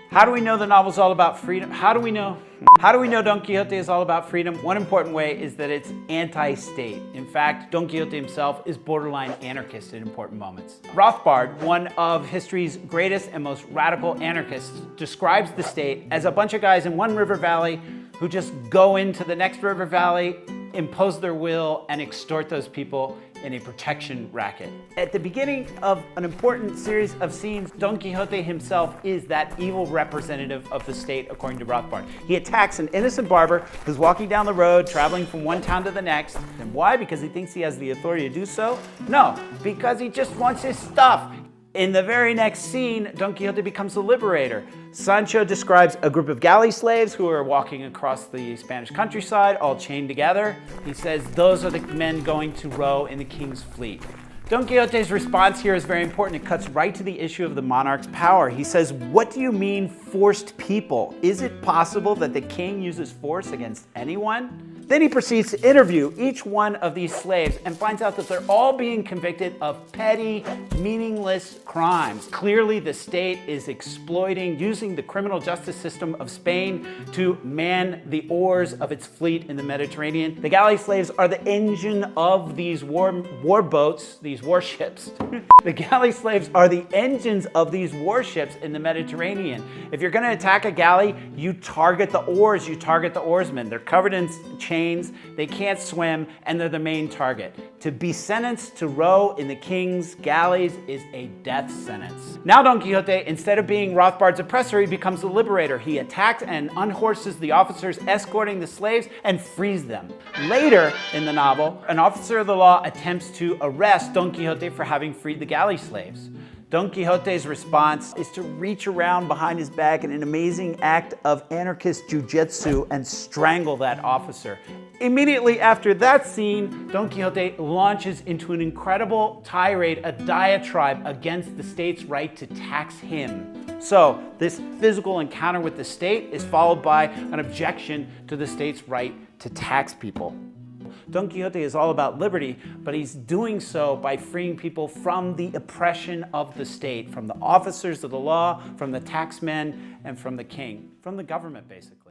How do we know the novel's all about freedom? How do we know Don Quixote is all about freedom? One important way is that it's anti-state. In fact, Don Quixote himself is borderline anarchist at important moments. Rothbard, one of history's greatest and most radical anarchists, describes the state as a bunch of guys in one river valley who just go into the next river valley, impose their will, and extort those people in a protection racket. At the beginning of an important series of scenes, Don Quixote himself is that evil representative of the state, according to Rothbard. He attacks an innocent barber who's walking down the road, traveling from one town to the next. And why? Because he thinks he has the authority to do so? No, because he just wants his stuff. In the very next scene, Don Quixote becomes the liberator. Sancho describes a group of galley slaves who are walking across the Spanish countryside, all chained together. He says, those are the men going to row in the king's fleet. Don Quixote's response here is very important. It cuts right to the issue of the monarch's power. He says, what do you mean forced people? Is it possible that the king uses force against anyone? Then he proceeds to interview each one of these slaves and finds out that they're all being convicted of petty, meaningless crimes. Clearly, the state is using the criminal justice system of Spain to man the oars of its fleet in the Mediterranean. The galley slaves are the engine of these war boats, these warships. The galley slaves are the engines of these warships in the Mediterranean. If you're going to attack a galley, you target the oars, you target the oarsmen. They're covered in chains, they can't swim, and they're the main target. To be sentenced to row in the king's galleys is a death sentence. Now Don Quixote, instead of being Rothbard's oppressor, he becomes the liberator. He attacks and unhorses the officers escorting the slaves and frees them. Later in the novel, an officer of the law attempts to arrest Don Quixote for having freed the galley slaves. Don Quixote's response is to reach around behind his back in an amazing act of anarchist jujitsu and strangle that officer. Immediately after that scene, Don Quixote launches into an incredible tirade, a diatribe against the state's right to tax him. So this physical encounter with the state is followed by an objection to the state's right to tax people. Don Quixote is all about liberty, but he's doing so by freeing people from the oppression of the state, from the officers of the law, from the taxmen, and from the king, from the government, basically.